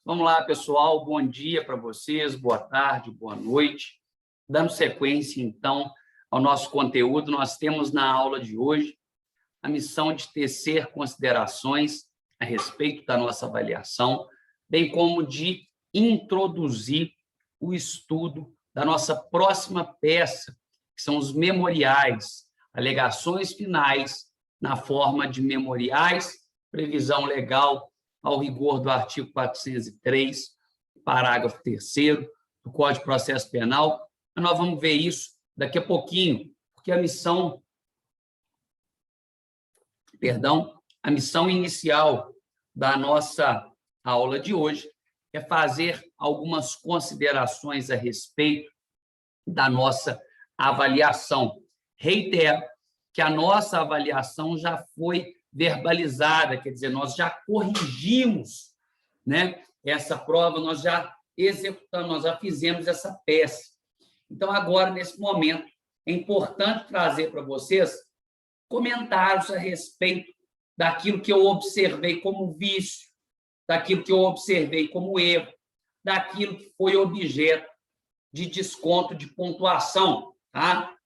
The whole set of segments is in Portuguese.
Vamos lá, pessoal. Bom dia para vocês, boa tarde, boa noite. Dando sequência, então, ao nosso conteúdo, nós temos na aula de hoje a missão de tecer considerações a respeito da nossa avaliação, bem como de introduzir o estudo da nossa próxima peça, que são os memoriais, alegações finais na forma de memoriais, previsão legal ao rigor do artigo 403, parágrafo 3º do Código de Processo Penal. Nós vamos ver isso daqui a pouquinho, porque a missão inicial da nossa aula de hoje é fazer algumas considerações a respeito da nossa avaliação. Reitero que a nossa avaliação já foi verbalizada, quer dizer, nós já corrigimos, né, essa prova, nós já executamos, nós já fizemos essa peça. Então, agora, nesse momento, é importante trazer para vocês comentários a respeito daquilo que eu observei como vício, daquilo que eu observei como erro, daquilo que foi objeto de desconto de pontuação, tá?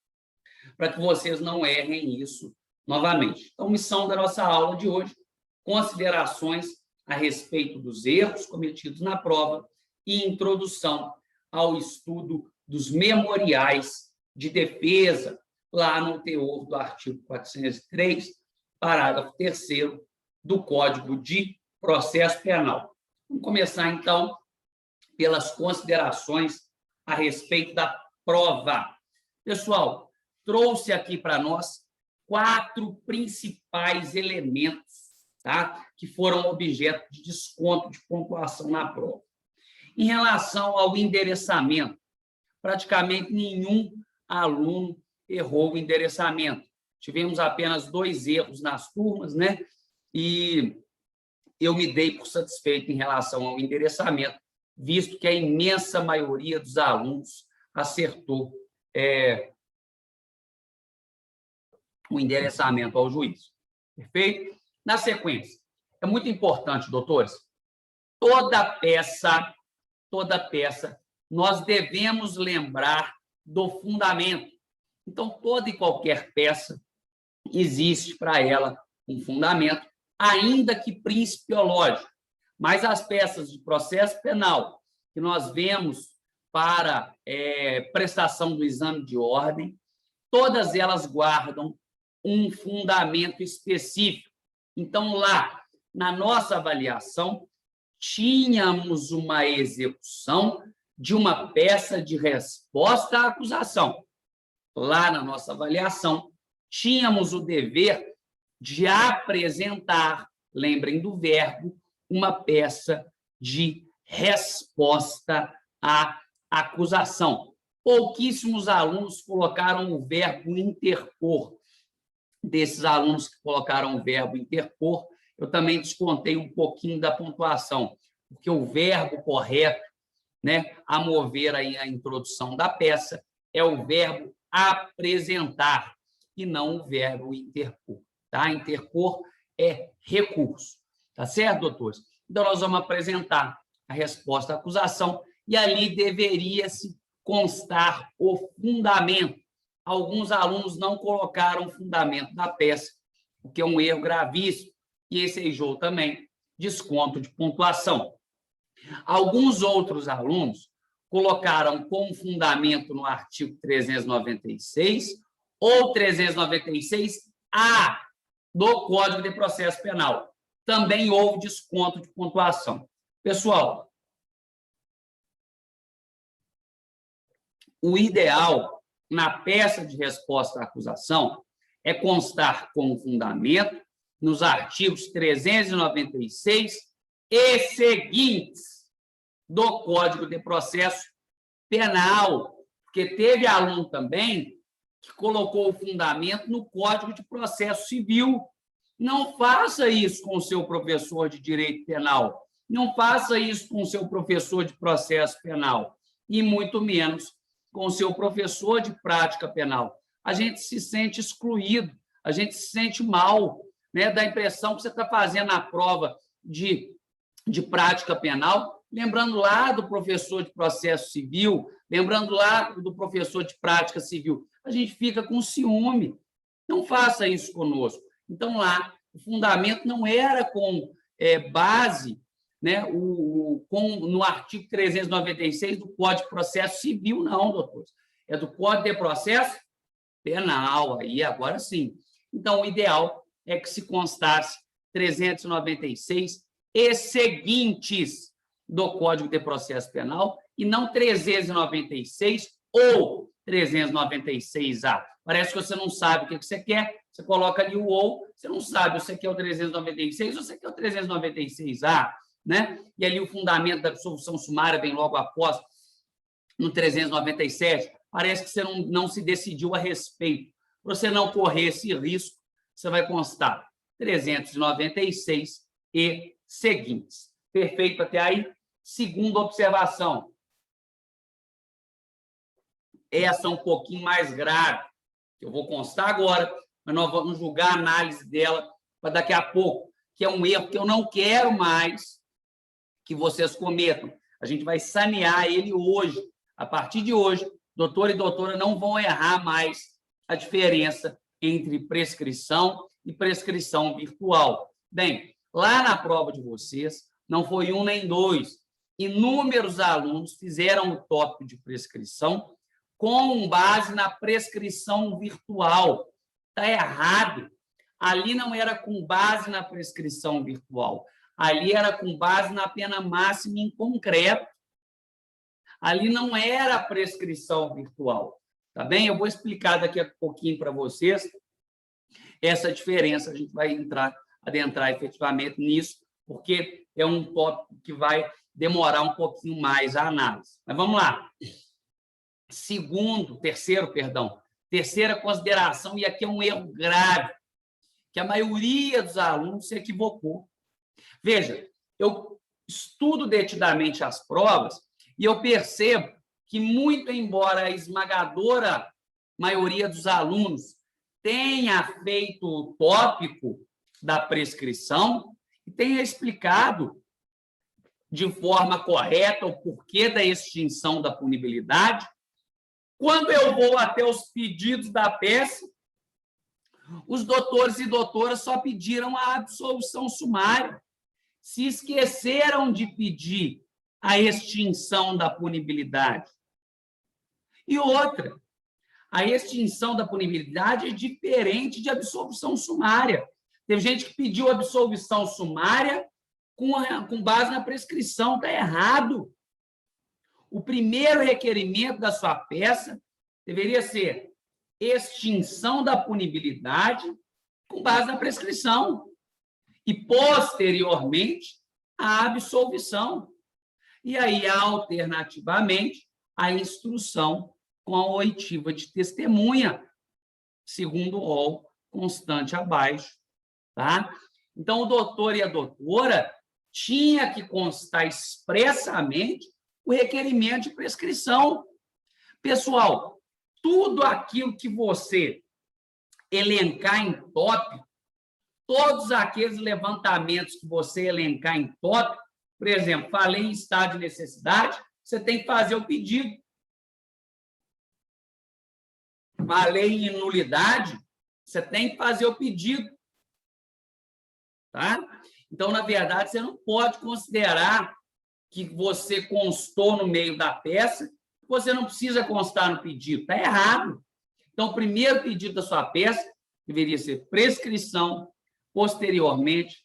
Para que vocês não errem isso novamente. Então, missão da nossa aula de hoje, considerações a respeito dos erros cometidos na prova e introdução ao estudo dos memoriais de defesa, lá no teor do artigo 403, parágrafo 3º do Código de Processo Penal. Vamos começar, então, pelas considerações a respeito da prova. Pessoal, trouxe aqui para nós 4 principais elementos, tá, que foram objeto de desconto de pontuação na prova. Em relação ao endereçamento, praticamente nenhum aluno errou o endereçamento. Tivemos apenas 2 erros nas turmas, né? E eu me dei por satisfeito em relação ao endereçamento, visto que a imensa maioria dos alunos acertou o endereçamento ao juiz. Perfeito? Na sequência, é muito importante, doutores, toda peça, nós devemos lembrar do fundamento. Então, toda e qualquer peça existe para ela um fundamento, ainda que principiológico. Mas as peças de processo penal que nós vemos para prestação do exame de ordem, todas elas guardam um fundamento específico. Então, lá, na nossa avaliação, tínhamos uma execução de uma peça de resposta à acusação. Lá na nossa avaliação, tínhamos o dever de apresentar, lembrem do verbo, uma peça de resposta à acusação. Pouquíssimos alunos colocaram o verbo interpor. Desses alunos que colocaram o verbo interpor, eu também descontei um pouquinho da pontuação, porque o verbo correto, né, a mover aí a introdução da peça, é o verbo apresentar, e não o verbo interpor. Tá? Interpor é recurso. Tá certo, doutores? Então, nós vamos apresentar a resposta à acusação, e ali deveria-se constar o fundamento. Alguns alunos não colocaram o fundamento da peça, o que é um erro gravíssimo, e ensejou também desconto de pontuação. Alguns outros alunos colocaram como fundamento no artigo 396 ou 396-A do Código de Processo Penal. Também houve desconto de pontuação. Pessoal, o ideal na peça de resposta à acusação é constar como fundamento nos artigos 396 e seguintes do Código de Processo Penal, porque teve aluno também que colocou o fundamento no Código de Processo Civil. Não faça isso com o seu professor de Direito Penal, não faça isso com o seu professor de Processo Penal, e muito menos com o seu professor de Prática Penal. A gente se sente excluído, a gente se sente mal, né, da impressão que você está fazendo a prova de prática penal lembrando lá do professor de processo civil, lembrando lá do professor de prática civil. A gente fica com ciúme. Não faça isso conosco. Então, lá, o fundamento não era com base, né, no artigo 396 do Código de Processo Civil, não, doutores. É do Código de Processo Penal, aí agora sim. Então, o ideal é que se constasse 396 e seguintes do Código de Processo Penal e não 396 ou 396A. Parece que você não sabe o que você quer, você coloca ali o ou, você não sabe se você quer o 396 ou você quer o 396A, né? E ali o fundamento da absolvição sumária vem logo após, no 397. Parece que você não se decidiu a respeito. Para você não correr esse risco, você vai constar 396 e seguintes. Perfeito até aí? Segunda observação. Essa é um pouquinho mais grave, que eu vou constar agora, mas nós vamos julgar a análise dela para daqui a pouco, que é um erro que eu não quero mais que vocês cometam. A gente vai sanear ele hoje. A partir de hoje, doutor e doutora não vão errar mais a diferença entre prescrição e prescrição virtual. Bem, lá na prova de vocês, não foi um nem dois. Inúmeros alunos fizeram o tópico de prescrição com base na prescrição virtual. Está errado. Ali não era com base na prescrição virtual. Ali era com base na pena máxima em concreto. Ali não era a prescrição virtual. Tá bem? Eu vou explicar daqui a pouquinho para vocês essa diferença. A gente vai adentrar efetivamente nisso, porque é um tópico que vai demorar um pouquinho mais a análise. Mas vamos lá. Terceira consideração, e aqui é um erro grave, que a maioria dos alunos se equivocou. Veja, eu estudo detidamente as provas e eu percebo que, muito embora a esmagadora maioria dos alunos tenha feito o tópico da prescrição e tenha explicado de forma correta o porquê da extinção da punibilidade, quando eu vou até os pedidos da peça, os doutores e doutoras só pediram a absolvição sumária. Se esqueceram de pedir a extinção da punibilidade. E outra, a extinção da punibilidade é diferente de absolvição sumária. Teve gente que pediu absolvição sumária com base na prescrição. Está errado. O primeiro requerimento da sua peça deveria ser extinção da punibilidade com base na prescrição e, posteriormente, a absolvição. E aí, alternativamente, a instrução com a oitiva de testemunha, segundo o rol constante abaixo. Tá? Então, o doutor e a doutora tinha que constar expressamente o requerimento de prescrição. Pessoal, tudo aquilo que você elencar em tópico, todos aqueles levantamentos que você elencar em tópico, por exemplo, falei em estado de necessidade, você tem que fazer o pedido. Falei em nulidade, você tem que fazer o pedido. Tá? Então, na verdade, você não pode considerar que você constou no meio da peça, você não precisa constar no pedido. Está errado. Então, o primeiro pedido da sua peça deveria ser prescrição, posteriormente,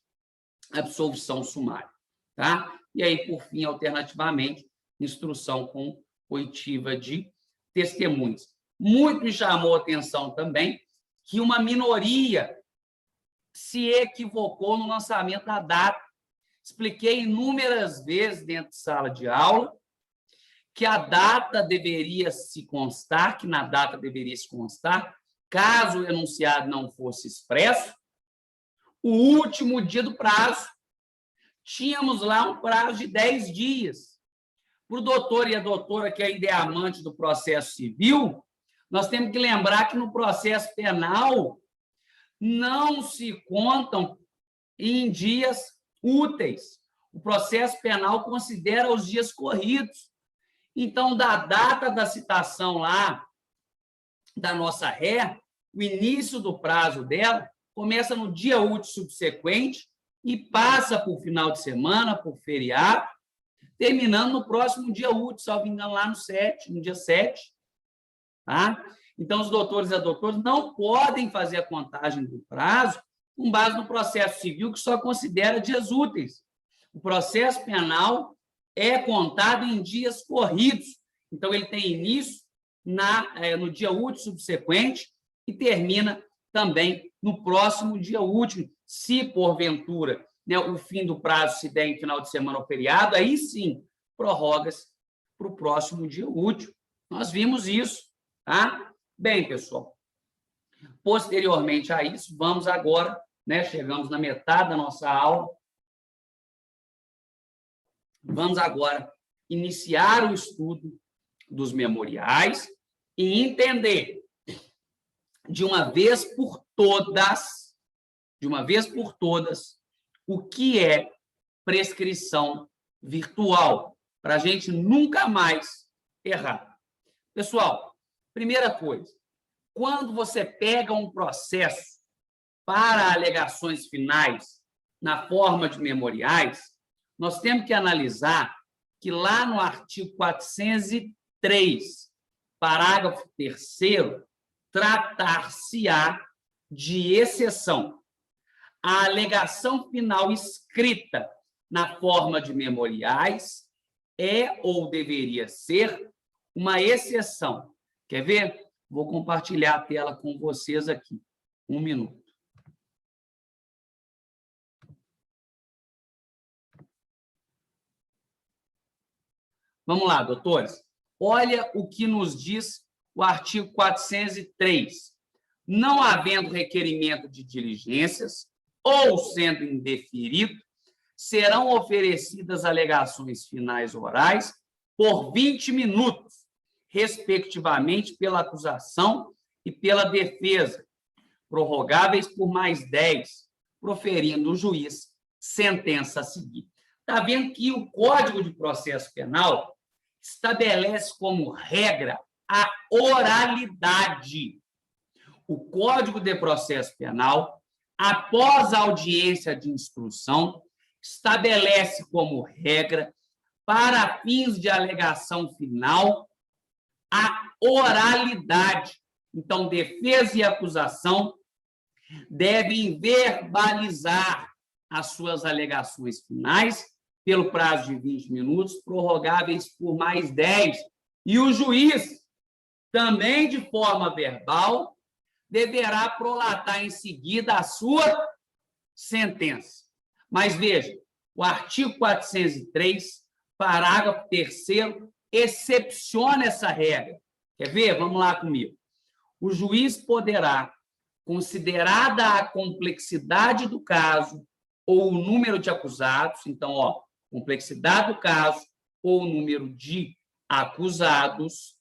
absolvição sumária. Tá? E aí, por fim, alternativamente, instrução com oitiva de testemunhas. Muito me chamou a atenção também que uma minoria se equivocou no lançamento da data. Expliquei inúmeras vezes dentro de sala de aula que a data deveria se constar, que na data deveria se constar, caso o enunciado não fosse expresso, o último dia do prazo. Tínhamos lá um prazo de 10 dias. Para o doutor e a doutora, que ainda é amante do processo civil, nós temos que lembrar que no processo penal não se contam em dias úteis. O processo penal considera os dias corridos. Então, da data da citação lá da nossa ré, o início do prazo dela começa no dia útil subsequente e passa por final de semana, por feriado, terminando no próximo dia útil, salvo engano, lá no dia 7. Tá? Então, os doutores e as doutoras não podem fazer a contagem do prazo com base no processo civil, que só considera dias úteis. O processo penal é contado em dias corridos. Então, ele tem início no dia útil subsequente e termina também no próximo dia útil. Se, porventura, o fim do prazo se der em final de semana ou feriado, aí sim, prorroga-se para o próximo dia útil. Nós vimos isso. Tá? Bem, pessoal, posteriormente a isso, vamos agora, chegamos na metade da nossa aula, vamos agora iniciar o estudo dos memoriais e entender de uma vez por todas, o que é prescrição virtual, para a gente nunca mais errar. Pessoal, primeira coisa, quando você pega um processo para alegações finais na forma de memoriais, nós temos que analisar que lá no artigo 403, parágrafo 3º, tratar-se-á de exceção. A alegação final escrita na forma de memoriais é ou deveria ser uma exceção. Quer ver? Vou compartilhar a tela com vocês aqui. 1 minuto. Vamos lá, doutores. Olha o que nos diz o artigo 403. Não havendo requerimento de diligências ou sendo indeferido, serão oferecidas alegações finais orais por 20 minutos, respectivamente pela acusação e pela defesa, prorrogáveis por mais 10, proferindo o juiz sentença a seguir. Está vendo que o Código de Processo Penal estabelece como regra a oralidade. O Código de Processo Penal, após a audiência de instrução, estabelece como regra, para fins de alegação final, a oralidade. Então, defesa e acusação devem verbalizar as suas alegações finais pelo prazo de 20 minutos, prorrogáveis por mais 10. E o juiz, também de forma verbal, deverá prolatar em seguida a sua sentença. Mas veja, o artigo 403, parágrafo 3º, excepciona essa regra. Quer ver? Vamos lá comigo. O juiz poderá, considerada a complexidade do caso ou o número de acusados, então, complexidade do caso ou o número de acusados,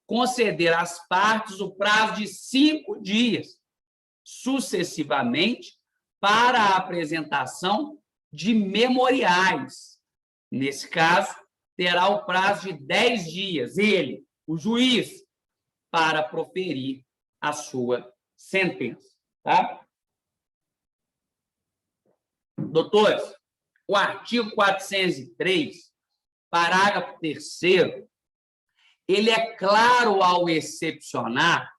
conceder às partes o prazo de 5 dias, sucessivamente, para a apresentação de memoriais. Nesse caso, terá o prazo de 10 dias, ele, o juiz, para proferir a sua sentença. Tá? Doutores, o artigo 403, parágrafo 3º, ele é claro ao excepcionar,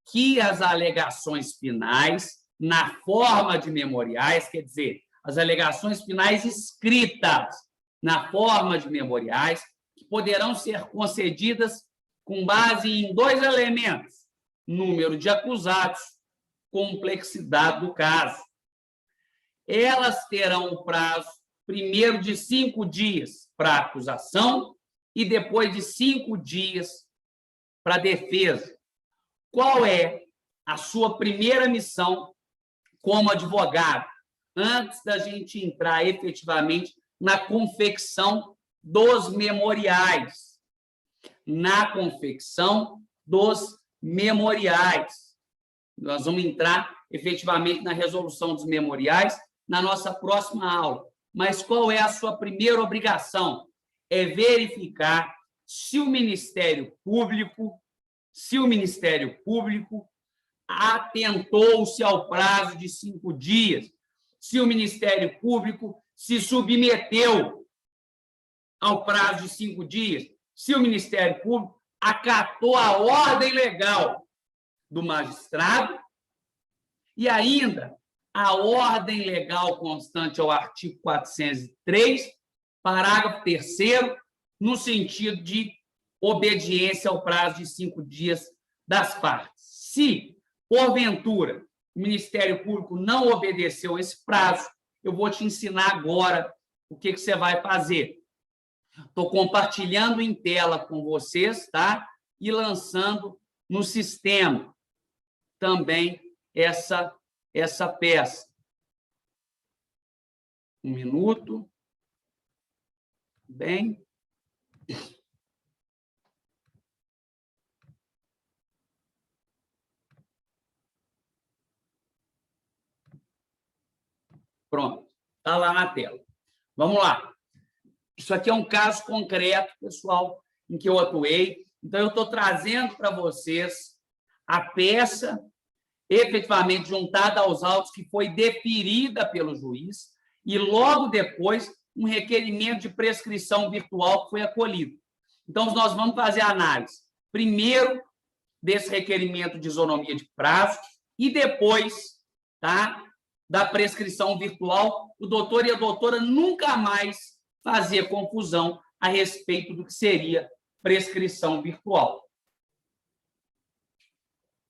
que as alegações finais, na forma de memoriais, quer dizer, as alegações finais escritas na forma de memoriais, que poderão ser concedidas com base em 2 elementos: número de acusados, complexidade do caso. Elas terão o prazo, primeiro, de 5 dias para a acusação e depois de 5 dias para a defesa. Qual é a sua primeira missão como advogado, antes da gente entrar efetivamente na confecção dos memoriais? Na confecção dos memoriais. Nós vamos entrar efetivamente na resolução dos memoriais na nossa próxima aula. Mas qual é a sua primeira obrigação? É verificar se o Ministério Público atentou-se ao prazo de 5 dias, se o Ministério Público se submeteu ao prazo de 5 dias, se o Ministério Público acatou a ordem legal do magistrado e ainda a ordem legal constante ao artigo 403, parágrafo 3º, no sentido de obediência ao prazo de 5 dias das partes. Se, porventura, o Ministério Público não obedeceu esse prazo, eu vou te ensinar agora o que você vai fazer. Estou compartilhando em tela com vocês, tá? E lançando no sistema também essa peça. Um minuto. Bem. Pronto, está lá na tela. Vamos lá. Isso aqui é um caso concreto, pessoal, em que eu atuei. Então, eu estou trazendo para vocês a peça efetivamente juntada aos autos que foi deferida pelo juiz e, logo depois, um requerimento de prescrição virtual que foi acolhido. Então, nós vamos fazer a análise, primeiro, desse requerimento de isonomia de prazo e depois, tá, da prescrição virtual. O doutor e a doutora nunca mais fazer confusão a respeito do que seria prescrição virtual.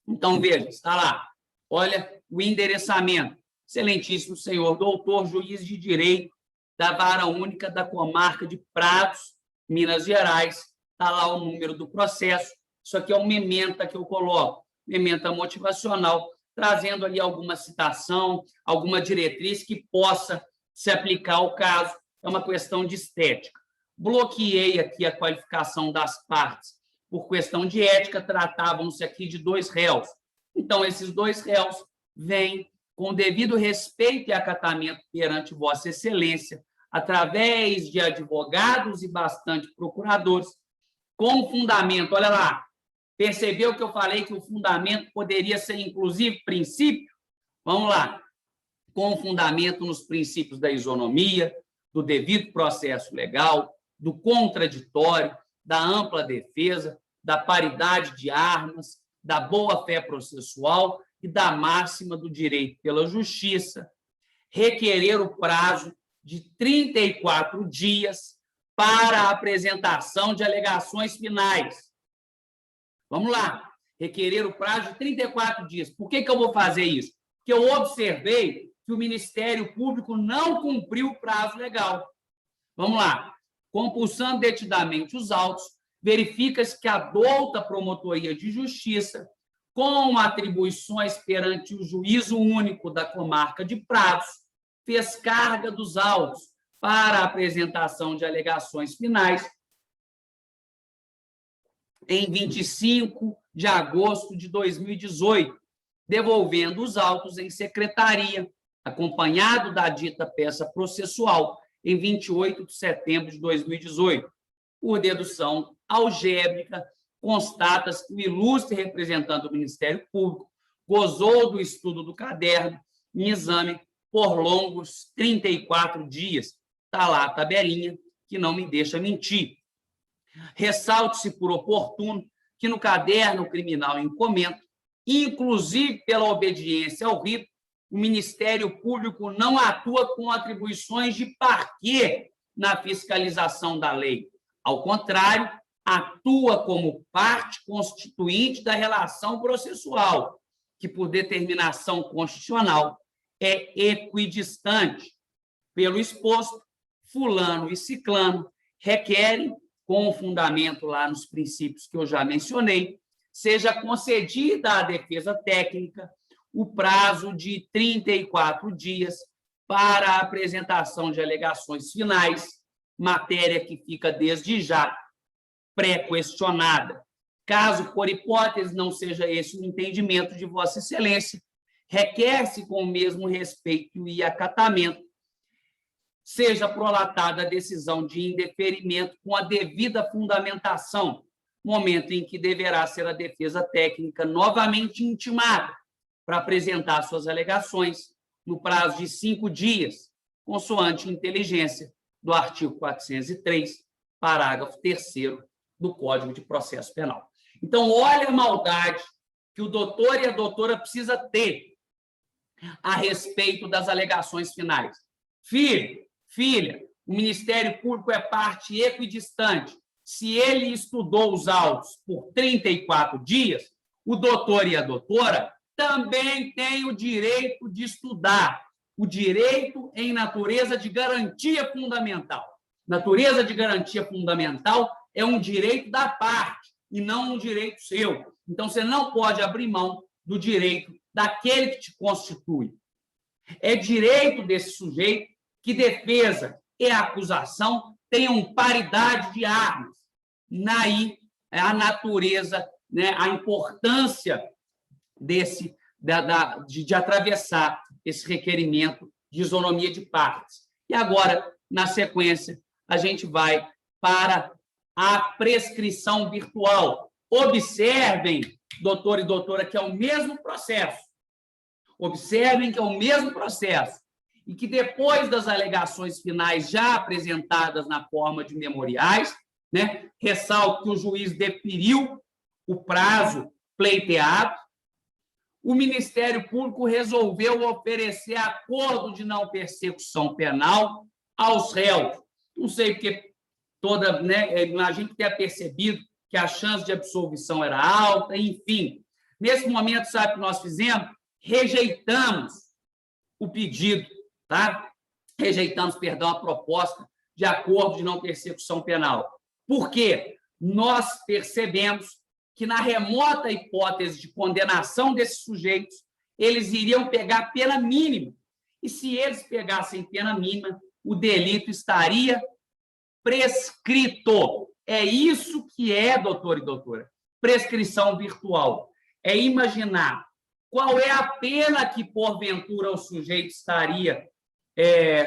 Então, veja, está lá. Olha o endereçamento. Excelentíssimo senhor doutor, juiz de direito da Vara Única da Comarca de Prados, Minas Gerais. Está lá o número do processo. Isso aqui é uma ementa que eu coloco, ementa motivacional, trazendo ali alguma citação, alguma diretriz que possa se aplicar ao caso. É uma questão de estética. Bloqueei aqui a qualificação das partes por questão de ética, tratavam-se aqui de 2 réus. Então, esses 2 réus vêm com o devido respeito e acatamento perante Vossa Excelência, através de advogados e bastante procuradores, com fundamento, olha lá, percebeu que eu falei que o fundamento poderia ser, inclusive, princípio? Vamos lá. Com fundamento nos princípios da isonomia, do devido processo legal, do contraditório, da ampla defesa, da paridade de armas, da boa-fé processual e da máxima do direito pela justiça, requerer o prazo de 34 dias para a apresentação de alegações finais. Vamos lá, requerer o prazo de 34 dias. Por que eu vou fazer isso? Porque eu observei que o Ministério Público não cumpriu o prazo legal. Vamos lá. Compulsando detidamente os autos, verifica-se que a douta Promotoria de Justiça, com atribuições perante o Juízo Único da Comarca de Prados, fez carga dos autos para a apresentação de alegações finais em 25 de agosto de 2018, devolvendo os autos em secretaria, acompanhado da dita peça processual, em 28 de setembro de 2018. Por dedução algébrica, constata-se que o ilustre representante do Ministério Público gozou do estudo do caderno em exame por longos 34 dias. Está lá a tabelinha, que não me deixa mentir. Ressalte-se por oportuno que no caderno criminal em comento, inclusive pela obediência ao rito, o Ministério Público não atua com atribuições de parquê na fiscalização da lei. Ao contrário, atua como parte constituinte da relação processual, que, por determinação constitucional, é equidistante. Pelo exposto, fulano e ciclano requerem, com o fundamento lá nos princípios que eu já mencionei, seja concedida à defesa técnica o prazo de 34 dias para a apresentação de alegações finais, matéria que fica desde já pré-questionada. Caso, por hipótese, não seja esse o entendimento de Vossa Excelência, requer-se, com o mesmo respeito e acatamento, seja prolatada a decisão de indeferimento com a devida fundamentação, momento em que deverá ser a defesa técnica novamente intimada para apresentar suas alegações no prazo de 5 dias, consoante inteligência do artigo 403, parágrafo 3º do Código de Processo Penal. Então, olha a maldade que o doutor e a doutora precisa ter a respeito das alegações finais. Filho, filha, o Ministério Público é parte equidistante. Se ele estudou os autos por 34 dias, o doutor e a doutora também têm o direito de estudar, o direito em natureza de garantia fundamental. Natureza de garantia fundamental é um direito da parte e não um direito seu. Então, você não pode abrir mão do direito daquele que te constitui. É direito desse sujeito que defesa e acusação tenham paridade de armas. Naí, a natureza, né, a importância de atravessar esse requerimento de isonomia de partes. E agora, na sequência, a gente vai para a prescrição virtual. Observem, doutor e doutora, que é o mesmo processo. Observem que é o mesmo processo e que depois das alegações finais já apresentadas na forma de memoriais, né, ressalto que o juiz deferiu o prazo pleiteado, o Ministério Público resolveu oferecer acordo de não persecução penal aos réus. Não sei porque imagino que tenha percebido que a chance de absolvição era alta, enfim. Nesse momento, sabe o que nós fizemos? Rejeitamos o pedido, tá? Rejeitamos, perdão, a proposta de acordo de não persecução penal. Por quê? Nós percebemos que, na remota hipótese de condenação desses sujeitos, eles iriam pegar pena mínima. E, se eles pegassem pena mínima, o delito estaria prescrito. É isso que é, doutor e doutora, prescrição virtual. É imaginar qual é a pena que, porventura, o sujeito estaria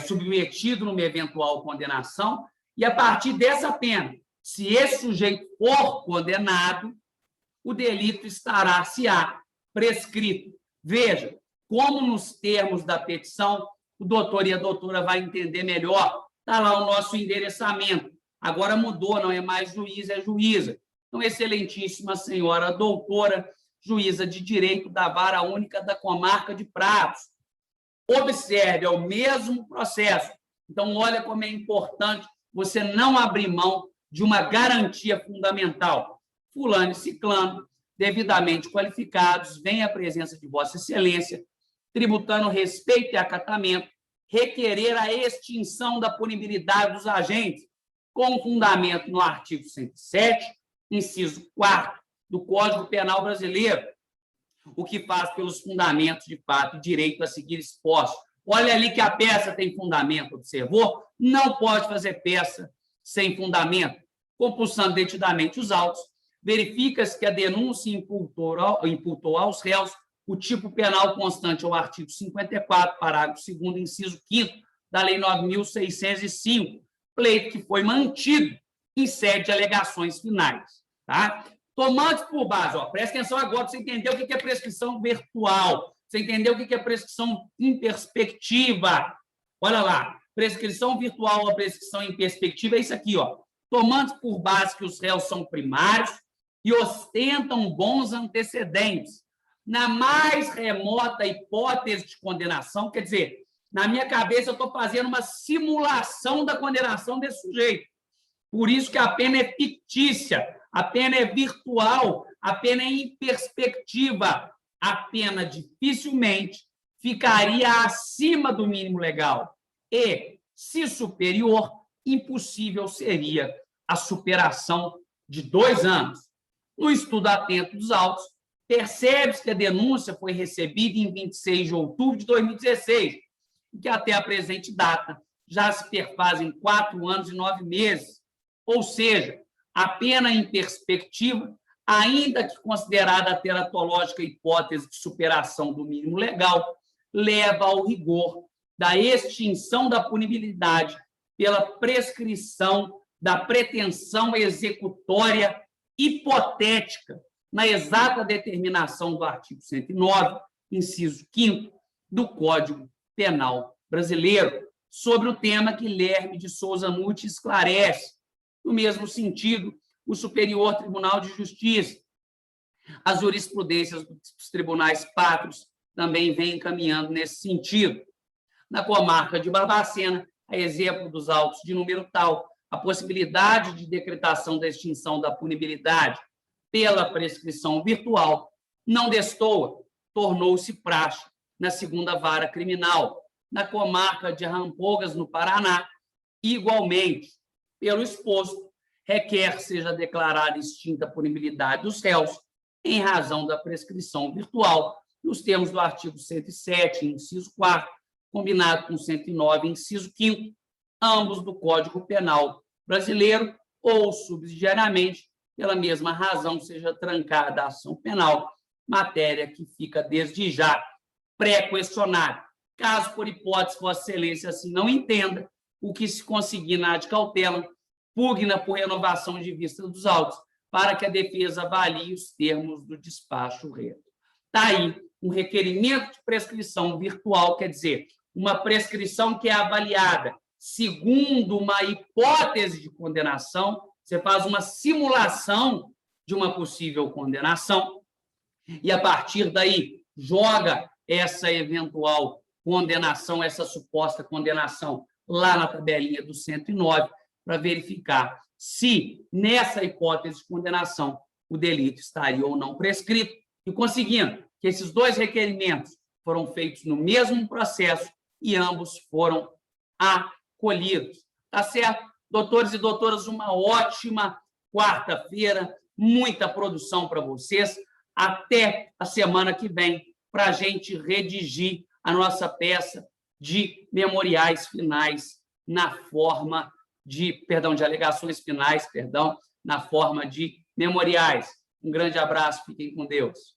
submetido numa eventual condenação, e, a partir dessa pena, se esse sujeito for condenado, o delito estará-se-á prescrito. Veja, como nos termos da petição, o doutor e a doutora vai entender melhor. Está lá o nosso endereçamento. Agora mudou, não é mais juiz, é juíza. Então, excelentíssima senhora doutora, juíza de direito da Vara Única da Comarca de Prados. Observe, é o mesmo processo. Então, olha como é importante você não abrir mão de uma garantia fundamental. Fulano e ciclano, devidamente qualificados, vem à presença de Vossa Excelência, tributando respeito e acatamento, requerer a extinção da punibilidade dos agentes, com fundamento no artigo 107, inciso 4º do Código Penal Brasileiro, o que faz pelos fundamentos de fato e direito a seguir expostos. Olha ali que a peça tem fundamento, observou? Não pode fazer peça sem fundamento. Compulsando detidamente os autos, verifica-se que a denúncia imputou aos réus o tipo penal constante ao artigo 54, parágrafo 2º, inciso 5º da Lei 9.605, pleito que foi mantido em sede de alegações finais. Tá? Tomando por base, presta atenção agora para você entender o que é prescrição virtual, você entender o que é prescrição em perspectiva. Olha lá, prescrição virtual ou prescrição em perspectiva é isso aqui, tomando por base que os réus são primários e ostentam bons antecedentes. Na mais remota hipótese de condenação, quer dizer, na minha cabeça eu estou fazendo uma simulação da condenação desse sujeito. Por isso que a pena é fictícia, a pena é virtual, a pena é em perspectiva. A pena dificilmente ficaria acima do mínimo legal e, se superior, impossível seria a superação de 2 anos. No estudo atento dos autos, percebe-se que a denúncia foi recebida em 26 de outubro de 2016, e que até a presente data já se perfazem 4 anos e 9 meses. Ou seja, a pena em perspectiva ainda que considerada teratológica hipótese de superação do mínimo legal, leva ao rigor da extinção da punibilidade pela prescrição da pretensão executória hipotética na exata determinação do artigo 109, inciso 5º, do Código Penal Brasileiro, sobre o tema que Lerme de Souza Muti esclarece. No mesmo sentido, o Superior Tribunal de Justiça, as jurisprudências dos tribunais pátrios também vêm caminhando nesse sentido. Na comarca de Barbacena, a exemplo dos autos de número tal, a possibilidade de decretação da extinção da punibilidade pela prescrição virtual não destoa, tornou-se praxe na segunda vara criminal, na comarca de Arrampolgas, no Paraná, igualmente, pelo exposto, requer seja declarada extinta a punibilidade dos réus em razão da prescrição virtual, nos termos do artigo 107, inciso 4º, combinado com 109, inciso 5º, ambos do Código Penal Brasileiro, ou, subsidiariamente, pela mesma razão, seja trancada a ação penal, matéria que fica desde já pré-questionada. Caso, por hipótese, Vossa Excelência assim não entenda, o que se conseguir na de cautela, pugna por renovação de vista dos autos, para que a defesa avalie os termos do despacho reto. Está aí um requerimento de prescrição virtual, quer dizer, uma prescrição que é avaliada segundo uma hipótese de condenação, você faz uma simulação de uma possível condenação e, a partir daí, joga essa eventual condenação, essa suposta condenação, lá na tabelinha do 109, para verificar se, nessa hipótese de condenação, o delito estaria ou não prescrito, e conseguindo que esses dois requerimentos foram feitos no mesmo processo e ambos foram acolhidos. Tá certo? Doutores e doutoras, uma ótima quarta-feira, muita produção para vocês. Até a semana que vem, para a gente redigir a nossa peça de memoriais finais na forma de, de alegações finais, na forma de memoriais. Um grande abraço, fiquem com Deus.